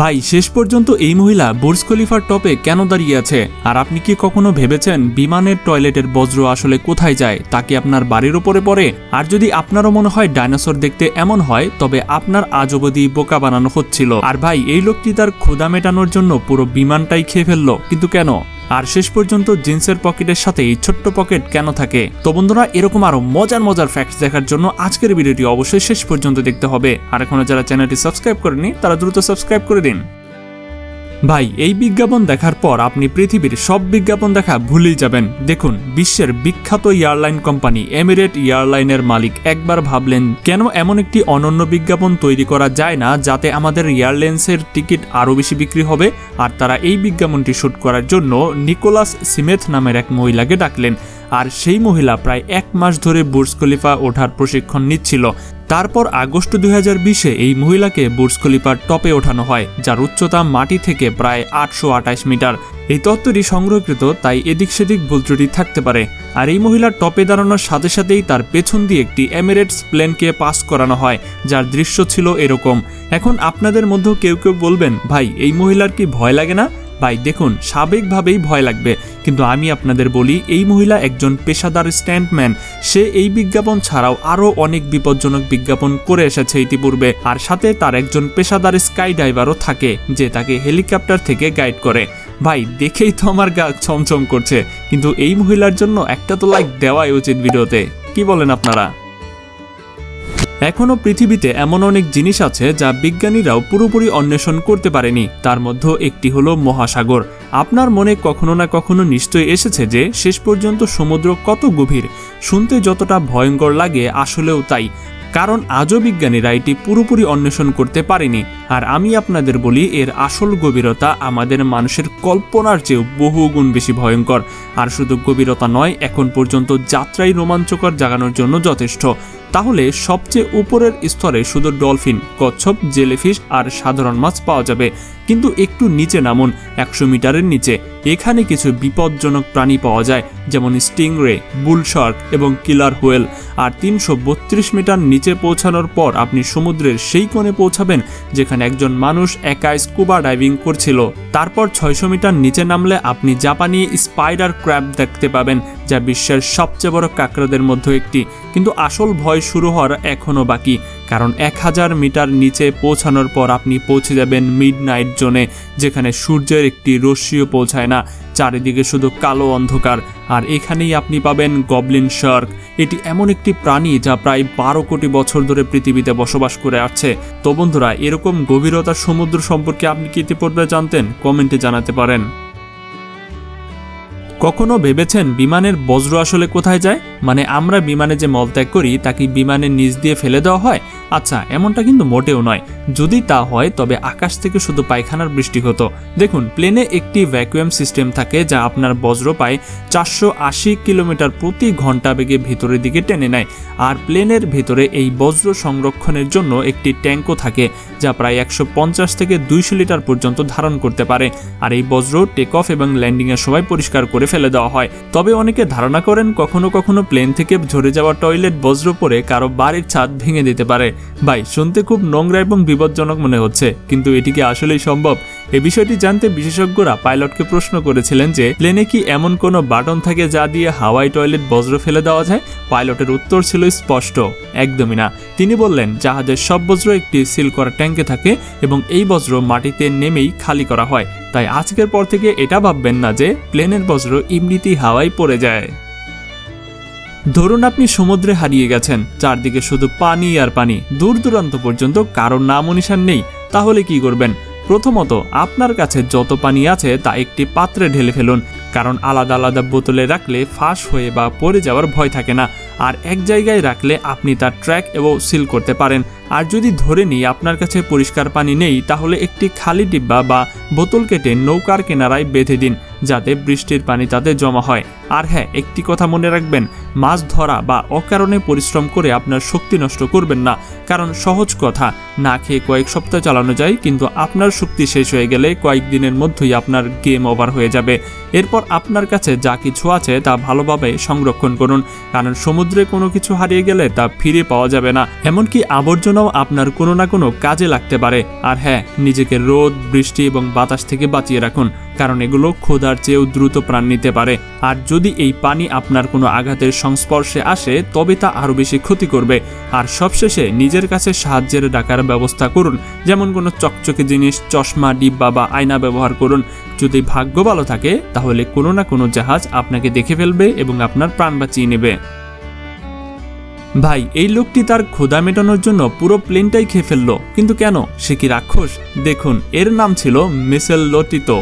ভাই শেষ পর্যন্ত এই মহিলা বুর্জ খলিফার টপে কেন দাঁড়িয়ে আছে? আর আপনি কি কখনো ভেবেছেন বিমানের টয়লেটের বজ্র আসলে কোথায় যায়? তা কি আপনার বাড়ির উপরে পড়ে? আর যদি আপনারও মনে হয় ডাইনোসর দেখতে এমন হয়, তবে আপনার আজ অবধি বোকা বানানো হচ্ছিল। আর ভাই এই লোকটি তার ক্ষুধা মেটানোর জন্য পুরো বিমানটাই খেয়ে ফেললো, কিন্তু কেন? আর শেষ পর্যন্ত জিন্সের পকেটের সাথে এই ছোট্ট পকেট কেন থাকে? তো বন্ধুরা, এরকম আরো মজার ফ্যাক্টস দেখার জন্য আজকের ভিডিওটি অবশ্যই শেষ পর্যন্ত দেখতে হবে। আর এখনো যারা চ্যানেলটি সাবস্ক্রাইব করেনি তারা দ্রুত সাবস্ক্রাইব করে দিন। ভাই এই বিজ্ঞাপন দেখার পর আপনি পৃথিবীর সব বিজ্ঞাপন দেখা ভুলেই যাবেন। দেখুন, বিশ্বের বিখ্যাত এয়ারলাইন কোম্পানি এমিরেট এয়ারলাইনের মালিক একবার ভাবলেন কেন এমন একটি অনন্য বিজ্ঞাপন তৈরি করা যায় না যাতে আমাদের এয়ারলাইন্সের টিকিট আরও বেশি বিক্রি হবে। আর তারা এই বিজ্ঞাপনটি শুট করার জন্য নিকোলাস সিমেথ নামের এক মহিলাকে ডাকলেন। আর সেই মহিলা প্রায় 1 মাস ধরে বুর্জ খলিফা ওঠার প্রশিক্ষণ নিচ্ছিল। তারপর আগস্ট 2020-এ এই মহিলাকে বুর্জ খলিফার টপে ওঠানো হয়, যার উচ্চতা মাটি থেকে প্রায় 828 মিটার। এই তথ্যটি সংরক্ষিত, তাই এদিক সেদিক ভুল ত্রুটি থাকতে পারে। আর এই মহিলার টপে দাঁড়ানোর সাথে সাথেই তার পেছন দিয়ে একটি এমিরেটস প্লেনকে পাস করানো হয়, যার দৃশ্য ছিল এরকম। এখন আপনাদের মধ্যে কেউ কেউ বলবেন, ভাই এই মহিলার কি ভয় লাগে না? ভাই দেখুন, স্বাভাবিকভাবেই ভয় লাগবে, কিন্তু আমি আপনাদের বলি এই মহিলা একজন পেশাদার স্ট্যান্টম্যান। সে এই বিজ্ঞাপন ছাড়াও আরও অনেক বিপজ্জনক বিজ্ঞাপন করে এসেছে ইতিপূর্বে। আর সাথে তার একজন পেশাদার স্কাই ডাইভারও থাকে, যে তাকে হেলিকপ্টার থেকে গাইড করে। ভাই দেখেই তো আমার গা ছমছম করছে, কিন্তু এই মহিলার জন্য একটা তো লাইক দেওয়াই উচিত ভিডিওতে। কি বলেন আপনারা? এখনও পৃথিবীতে এমন অনেক জিনিস আছে যা বিজ্ঞানীরাও পুরোপুরি অন্বেষণ করতে পারেনি। তার মধ্যে একটি হলো মহাসাগর। আপনার মনে কখনো না কখনো নিশ্চয়ই এসেছে যে শেষ পর্যন্ত সমুদ্র কত গভীর। শুনতে যতটা ভয়ঙ্কর লাগে আসলেও তাই, কারণ আজও বিজ্ঞানীরা এটি পুরোপুরি অন্বেষণ করতে পারেনি। আর আমি আপনাদের বলি, এর আসল গভীরতা আমাদের মানুষের কল্পনার চেয়েও বহুগুণ বেশি ভয়ঙ্কর। আর শুধু গভীরতা নয়, এখন পর্যন্ত যাত্রাই রোমাঞ্চকর জাগানোর জন্য যথেষ্ট। তাহলে সবচেয়ে উপরের স্তরে শুধু ডলফিন, কচ্ছপ, জেলিফিশ আর সাধারণ মাছ পাওয়া যাবে। কিন্তু একটু নিচে নামুন, 100 মিটারের নিচে। এখানে কিছু বিপজ্জনক প্রাণী পাওয়া যায়, যেমন স্টিংরে, বুল শার্ক এবং কিলার হুয়েল। আর 332 মিটার নিচে পৌঁছানোর পর আপনি সমুদ্রের সেই কোণে পৌঁছাবেন যেখানে একজন মানুষ একা স্কুবা ডাইভিং করছিল। তারপর 600 মিটার নিচে নামলে আপনি জাপানি স্পাইডার ক্র্যাব দেখতে পাবেন, যা বিশ্বের সবচেয়ে বড় কাঁকড়াদের মধ্যে একটি। কিন্তু আসল ভয় শুরু হওয়ার এখনও বাকি, কারণ 1000 মিটার নিচে পৌঁছানোর পর আপনি পৌঁছে যাবেন মিডনাইট জোনে, যেখানে সূর্যের একটি রশ্মিও পৌঁছায় না। চারিদিকে শুধু কালো অন্ধকার। আর এখানেই আপনি পাবেন গবলিন শার্ক। এটি এমন একটি প্রাণী যা প্রায় 12 কোটি বছর ধরে পৃথিবীতে বসবাস করে আসছে। তো বন্ধুরা, এরকম গভীরতার সমুদ্র সম্পর্কে আপনি কি ইতিপূর্বে জানতেন? কমেন্টে জানাতে পারেন। কখনো ভেবেছেন বিমানের বজ্র আসলে কোথায় যায়? মানে আমরা বিমানে যে মলত্যাগ করি তা কি বিমানের নিচ দিয়ে ফেলে দেওয়া হয়? আচ্ছা, এমনটা কিন্তু মোটেও নয়। যদি তা হয় তবে আকাশ থেকে শুধু পায়খানার বৃষ্টি হতো। দেখুন, প্লেনে একটি ভ্যাকুয়াম সিস্টেম থাকে যা আপনার বজ্র পায় 480 কিলোমিটার প্রতি ঘন্টা বেগে ভেতরের দিকে টেনে নেয়। আর প্লেনের ভেতরে এই বজ্র সংরক্ষণের জন্য একটি ট্যাঙ্কও থাকে, যা প্রায় 150 থেকে 200 লিটার পর্যন্ত ধারণ করতে পারে। আর এই বজ্র টেক অফ এবং ল্যান্ডিংয়ের সময় পরিষ্কার করে ফেলে দেওয়া হয়। তবে অনেকে ধারণা করেন কখনো কখনো প্লেন থেকে ঝরে যাওয়া টয়লেট বজ্র পরে কারো বাড়ির ছাদ ভেঙে দিতে পারে। ভাই শুনতে খুব নোংরা এবং বিপজ্জনক মনে হচ্ছে, কিন্তু এটি কি আসলেই সম্ভব? এই বিষয়টি জানতে বিশেষজ্ঞরা পাইলটকে প্রশ্ন করেছিলেন যে প্লেনে কি এমন কোনো বাটন থাকে যা দিয়ে হাওয়াই টয়লেট বজ্র ফেলে দেওয়া যায়? পাইলটের উত্তর ছিল স্পষ্ট, একদমই না। তিনি বললেন, জাহাজের সব বজ্র একটি সিল করা ট্যাঙ্কে থাকে এবং এই বজ্র মাটিতে নেমেই খালি করা হয়। তাই আজকের পর থেকে এটা ভাববেন না যে প্লেনের বজ্র এমনিতেই হাওয়ায় পড়ে যায়। ধরুন আপনি সমুদ্রে হারিয়ে গেছেন, চারদিকে শুধু পানি আর পানি, দূর দূরান্ত পর্যন্ত কারোর নাম ও নিশান নেই। তাহলে কি করবেন? প্রথমত, আপনার কাছে যত পানি আছে তা একটি পাত্রে ঢেলে ফেলুন, কারণ আলাদা আলাদা বোতলে রাখলে ফাঁস হয়ে বা পড়ে যাওয়ার ভয় থাকে না। আর এক জায়গায় রাখলে আপনি তার ট্র্যাক এবং সিল করতে পারেন। আর যদি ধরে নিই আপনার কাছে পরিষ্কার পানি নেই, তাহলে একটি খালি ডিব্বা বা বোতল কেটে নৌকার কিনারায় বেঁধে দিন। যাতে বৃষ্টির পানি তাতে জমা হয়। আর হ্যাঁ, একটি কথা মনে রাখবেন, মাছ ধরা বা অকারণে পরিশ্রম করে আপনার শক্তি নষ্ট করবেন না। কারণ সহজ কথা, না খেয়ে কয়েক সপ্তাহ চালানো যায়, কিন্তু আপনার শক্তি শেষ হয়ে গেলে কয়েকদিনের মধ্যেই আপনার গেম ওভার হয়ে যাবে। এরপর আপনার কাছে যা কিছু আছে তা ভালোভাবে সংরক্ষণ করুন, কারণ সমুদ্রে কোনো কিছু হারিয়ে গেলে তা ফিরে পাওয়া যাবে না। এমনকি আবর্জনাও আপনার কোনো না কোনো কাজে লাগতে পারে। আর হ্যাঁ, নিজেকে রোদ, বৃষ্টি এবং বাতাস থেকে বাঁচিয়ে রাখুন, কারণ এগুলো ক্ষুধার চেয়েও দ্রুত প্রাণ নিতে পারে। আর যদি এই পানি আপনার কোনো আঘাতের সংস্পর্শে আসে তবে তা আরও বেশি ক্ষতি করবে। আর সবশেষে নিজের কাছে সাহায্যের ডাকার ব্যবস্থা করুন, যেমন কোনো চকচকে জিনিস, চশমা, ডিব্বা বা আয়না ব্যবহার করুন। যদি ভাগ্য ভালো থাকে তাহলে কোনো না কোনো জাহাজ আপনাকে দেখে ফেলবে এবং আপনার প্রাণ বাঁচিয়ে নেবে। ভাই, এই লোকটি তার ক্ষুধা মেটানোর জন্য পুরো প্লেনটাই খেয়ে ফেললো, কিন্তু কেন? সে কি রাক্ষস? দেখুন, এর নাম ছিল মিশেল লোটিতো।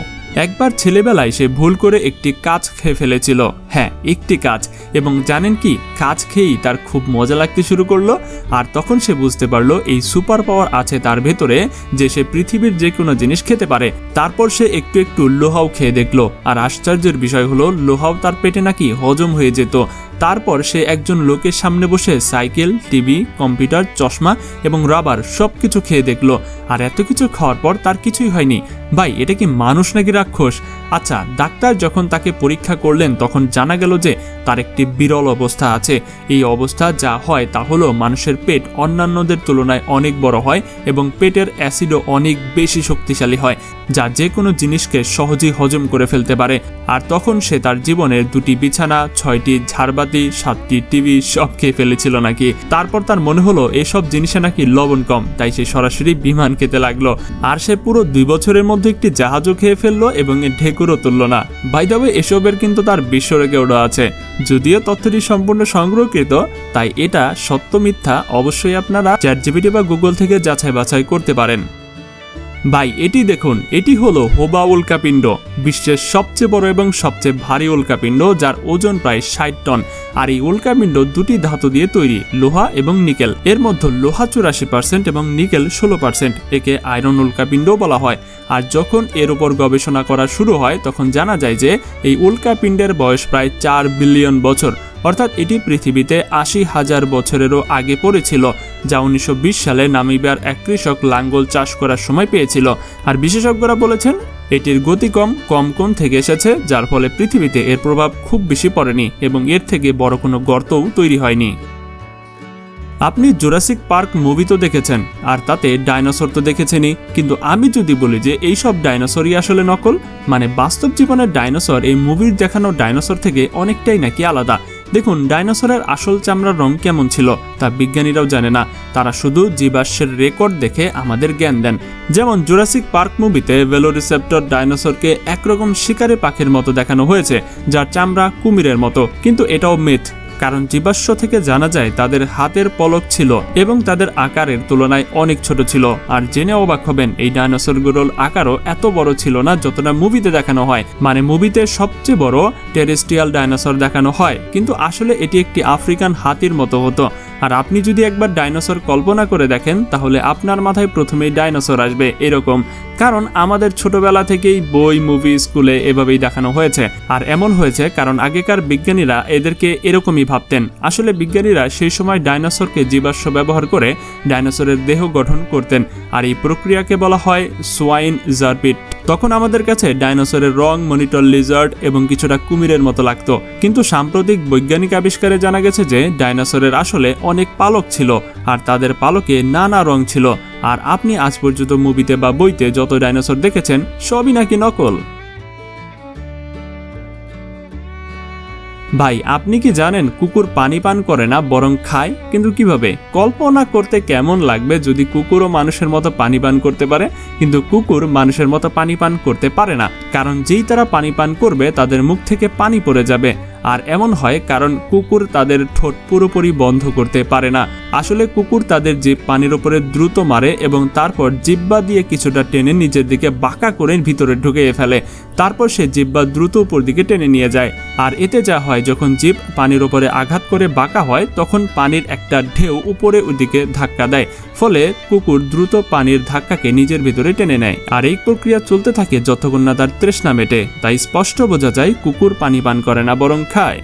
একবার ছেলেবেলায় সে ভুল করে একটি কাঁচ খেয়ে ফেলেছিল। হ্যাঁ, একটি কাঁচ। এবং জানেন কি, কাঁচ খেয়েই তার খুব মজা লাগতে শুরু করলো। আর তখন সে বুঝতে পারলো এই সুপার পাওয়ার আছে তার ভেতরে, যে সে পৃথিবীর যে কোনো জিনিস খেতে পারে। তারপর সে একটু একটু লোহাও খেয়ে দেখলো, আর আশ্চর্যের বিষয় হলো লোহাও তার পেটে নাকি হজম হয়ে যেত। তারপর সে একজন লোকের সামনে বসে সাইকেল, টিভি, কম্পিউটার, চশমা এবং রাবার সবকিছু খেয়ে দেখলো। আর এত কিছু খাওয়ার পর তার কিছুই হয়নি। ভাই, এটা কি মানুষ নাকি রাক্ষস? আচ্ছা, ডাক্তার যখন তাকে পরীক্ষা করলেন তখন জানা গেল যে তার একটি বিরল অবস্থা আছে। এই অবস্থা যা হয় তা হলো মানুষের পেট অন্যান্যদের তুলনায় অনেক বড় হয় এবং পেটের অ্যাসিডও অনেক বেশি শক্তিশালী হয়, যা যে কোনো জিনিসকে সহজেই হজম করে ফেলতে পারে। আর তখন সে তার জীবনের 2টি বিছানা, 6টি ঝাড়বাতি, 7টি টিভি সব খেয়ে ফেলেছিল নাকি। তারপর তার মনে হলো এসব জিনিসে নাকি লবণ কম, তাই সে সরাসরি বিমান খেতে লাগলো। আর সে পুরো 2 বছরের মধ্যে একটি জাহাজও খেয়ে ফেললো এবং ঢেকুরও তুললো না। বাই দ্য ওয়ে, এসবের কিন্তু তার বিশ্ব রেকর্ডও আছে। যদিও তথ্যটি সম্পূর্ণ সংগ্রহকৃত, তাই এটা সত্য মিথ্যা অবশ্যই আপনারা চ্যাটজিপিটি বা গুগল থেকে যাচাই বাছাই করতে পারেন। ভাই, এটি দেখুন, এটি হলো হোবা উল্কাপিণ্ড, বিশ্বের সবচেয়ে বড় এবং সবচেয়ে ভারী উল্কাপিণ্ড, যার ওজন প্রায় 60 টন। আর এই উল্কাপিণ্ড 2টি ধাতু দিয়ে তৈরি, লোহা এবং নিকেল। এর মধ্যে লোহা 84% এবং নিকেল 16%। একে আয়রন উল্কাপিণ্ডও বলা হয়। আর যখন এর উপর গবেষণা করা শুরু হয় তখন জানা যায় যে এই উল্কাপিণ্ডের বয়স প্রায় 4 বিলিয়ন বছর, অর্থাৎ এটি পৃথিবীতে 80,000 বছরেরও আগে পড়েছিল, যা 1920 সালে নামিবিয়ার এক কৃষক লাঙ্গল চাষ করার সময় পেয়েছিল। আর বিশেষজ্ঞরা বলেছেন এটির গতি কম কোণ থেকে এসেছে, যার ফলে পৃথিবীতে এর প্রভাব খুব বেশি পড়েনি এবং এর থেকে বড় কোনো গর্তও তৈরি হয়নি। আপনি জুরাসিক পার্ক মুভি তো দেখেছেন, আর তাতে ডাইনোসর তো দেখেছেনই, কিন্তু আমি যদি বলি যে এইসব ডাইনোসরই আসলে নকল, মানে বাস্তব জীবনের ডাইনোসর এই মুভির দেখানো ডাইনোসর থেকে অনেকটাই নাকি আলাদা। দেখুন, ডাইনোসরের আসল চামড়ার রং কেমন ছিল তা বিজ্ঞানীরাও জানে না, তারা শুধু জীবাশ্মের রেকর্ড দেখে আমাদের জ্ঞান দেন। যেমন জুরাসিক পার্ক মুভিতে ভেলোরিসেপ্টর ডাইনোসরকে একরকম শিকারি পাখির মতো দেখানো হয়েছে, যার চামড়া কুমিরের মতো, কিন্তু এটাও মিথ। কারণ জীবাশ্ম থেকে জানা যায় তাদের হাতের পলক ছিল এবং তাদের আকারের তুলনায় অনেক ছোট ছিল। আর জেনে অবাক হবেন, এই ডাইনোসরগুলোর আকারও এত বড় ছিল না যতটা মুভিতে দেখানো হয়। মানে মুভিতে সবচেয়ে বড় টেরেস্ট্রিয়াল ডাইনোসর দেখানো হয়, কিন্তু আসলে এটি একটি আফ্রিকান হাতির মতো হতো। আর আপনি যদি একবার ডাইনোসর কল্পনা করে দেখেন তাহলে আপনার মাথায় প্রথমেই ডাইনোসর আসবে এরকম, কারণ আমাদের ছোটবেলা থেকেই বই, মুভি, স্কুলে এভাবেই দেখানো হয়েছে। আর এমন হয়েছে কারণ আগেকার বিজ্ঞানীরা এদেরকে এরকমই ভাবতেন। আসলে বিজ্ঞানীরা সেই সময় ডাইনোসরকে জীবাশ্ম ব্যবহার করে ডাইনোসরের দেহ গঠন করতেন, আর এই প্রক্রিয়াকে বলা হয় সোয়াইন জারপিট। তখন আমাদের কাছে ডাইনোসরের রং মনিটর লিজার্ড এবং কিছুটা কুমিরের মতো লাগতো, কিন্তু সাম্প্রতিক বৈজ্ঞানিক আবিষ্কারে জানা গেছে যে ডাইনোসরের আসলে অনেক পালক ছিল, আর তাদের পালকে নানা রং ছিল। আর আপনি আজ পর্যন্ত মুভিতে বা বইতে যত ডাইনোসর দেখেছেন সবই নাকি নকল। ভাই, আপনি কি জানেন কুকুর পানি পান করে না, বরং খায়? কিন্তু কিভাবে? কল্পনা করতে কেমন লাগবে যদি কুকুরও মানুষের মতো পানি পান করতে পারে, কিন্তু কুকুর মানুষের মতো পানি পান করতে পারে না, কারণ যেই তারা পানি পান করবে তাদের মুখ থেকে পানি পড়ে যাবে। আর এমন হয় কারণ কুকুর তাদের ঠোঁট পুরোপুরি বন্ধ করতে পারে না। আসলে কুকুর তাদের জিভ পানির উপরে দ্রুত মারে এবং তারপর জিহ্বা দিয়ে কিছুটা টেনে নিজের দিকে বাঁকা করে ভিতরে ঢুকিয়ে ফেলে, তারপর সে জিহ্বা দ্রুত উপর দিকে টেনে নিয়ে যায়। আর এতে যা হয়, যখন জিভ পানির উপরে আঘাত করে বাঁকা হয় তখন পানির একটা ঢেউ উপরে দিকে ধাক্কা দেয়, ফলে কুকুর দ্রুত পানির ধাক্কাকে নিজের ভিতরে টেনে নেয়। আর এই প্রক্রিয়া চলতে থাকে যতক্ষণ না তার তৃষ্ণা মেটে। তাই স্পষ্ট বোঝা যায় কুকুর পানি পান করে না, বরং খায়।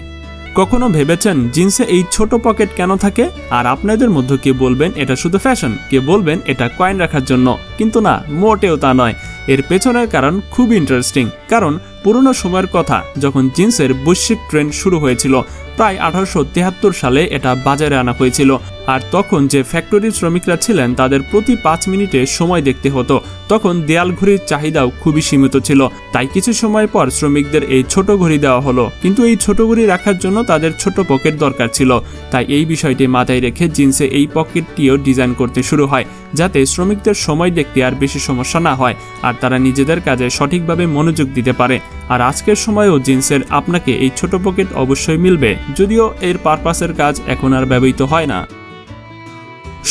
কখনো ভেবেছেন জিন্সে এই ছোট পকেট কেন থাকে? আর আপনাদের মধ্যে কে বলবেন এটা শুধু ফ্যাশন, কে বলবেন এটা কয়েন রাখার জন্য, কিন্তু না, মোটেও তা নয়। এর পেছনের কারণ খুব ইন্টারেস্টিং। কারণ পুরনো সময়ের কথা, যখন জিন্সের বৈশ্বিক ট্রেন্ড শুরু হয়েছিল, প্রায় 1873 সালে এটা বাজারে আনা হয়েছিল। আর তখন যে ফ্যাক্টরির শ্রমিকরা ছিলেন তাদের প্রতি 5 মিনিটে সময় দেখতে হতো। তখন দেয়াল ঘড়ির চাহিদাও খুবই সীমিত ছিল, তাই কিছু সময় পর শ্রমিকদের এই ছোট ঘড়ি দেওয়া হলো। কিন্তু এই ছোট ঘড়ি রাখার জন্য তাদের ছোট পকেট দরকার ছিল, তাই এই বিষয়টি মাথায় রেখে জিন্সে এই পকেটটিও ডিজাইন করতে শুরু হয়, যাতে শ্রমিকদের সময় দেখতে আর বেশি সমস্যা না হয় আর তারা নিজেদের কাজে সঠিকভাবে মনোযোগ দিতে পারে। আর আজকের সময়েও জিন্সের আপনাকে এই ছোট পকেট অবশ্যই মিলবে, যদিও এর পারপাসের কাজ এখন আর ব্যবহৃত হয় না।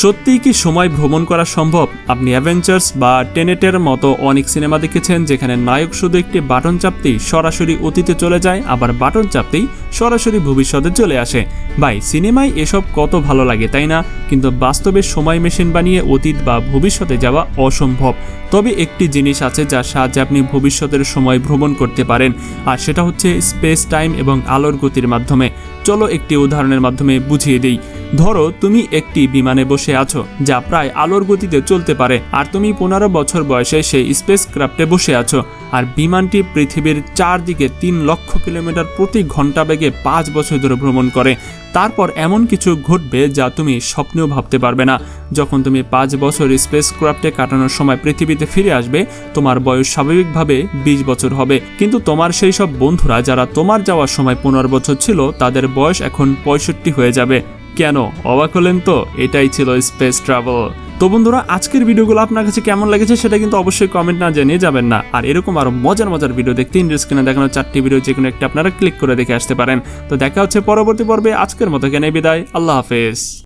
সত্যিই কি সময় ভ্রমণ করা সম্ভব? আপনি অ্যাভেঞ্জার্স বা টেনেটের মতো অনেক সিনেমা দেখেছেন যেখানে নায়ক শুধু একটি বাটন চাপতেই সরাসরি অতীতে চলে যায়, আবার বাটন চাপতেই সরাসরি ভবিষ্যতে চলে আসে। ভাই, সিনেমায় এসব কত ভালো লাগে, তাই না? কিন্তু বাস্তবে সময় মেশিন বানিয়ে অতীত বা ভবিষ্যতে যাওয়া অসম্ভব। তবে একটি জিনিস আছে যার সাহায্যে আপনি ভবিষ্যতের সময় ভ্রমণ করতে পারেন, আর সেটা হচ্ছে স্পেস টাইম এবং আলোর গতির মাধ্যমে। চলো একটি উদাহরণের মাধ্যমে বুঝিয়ে দিই। ধরো তুমি একটি বিমানে বসে আছো যা প্রায় আলোর গতিতে চলতে পারে, আর তুমি 15 বছর বয়সে সেই স্পেস ক্রাফটে বসে আছো, আর বিমানটি পৃথিবীর চারদিকে 3 লক্ষ কিলোমিটার প্রতি ঘন্টা বেগে 5 বছর ধরে ভ্রমণ করে। তারপর এমন কিছু ঘটবে যা তুমি স্বপ্নেও ভাবতে পারবে না। যখন তুমি 5 বছর স্পেস ক্রাফটে কাটানোর সময় পৃথিবীতে ফিরে আসবে, তোমার বয়স স্বাভাবিকভাবে 20 বছর হবে। কিন্তু তোমার সেই সব বন্ধুরা যারা তোমার যাওয়ার সময় 15 বছর ছিল, তাদের বয়স এখন 65 হয়ে যাবে। কেন? অবাক হলেন তো? এটাই ছিল স্পেস ট্রাভেল। তো বন্ধুরা, আজকের ভিডিওগুলো আপনার কাছে কেমন লেগেছে সেটা কিন্তু অবশ্যই কমেন্ট না জানিয়ে যাবেন না। আর এরকম আরো মজার ভিডিও দেখতে স্ক্রিনে দেখানো 4টি ভিডিও যে কোনো একটা আপনারা ক্লিক করে দেখে আসতে পারেন। তো দেখা হচ্ছে পরবর্তী পর্বে। আজকের মতো এখানে বিদায়। আল্লাহ হাফেজ।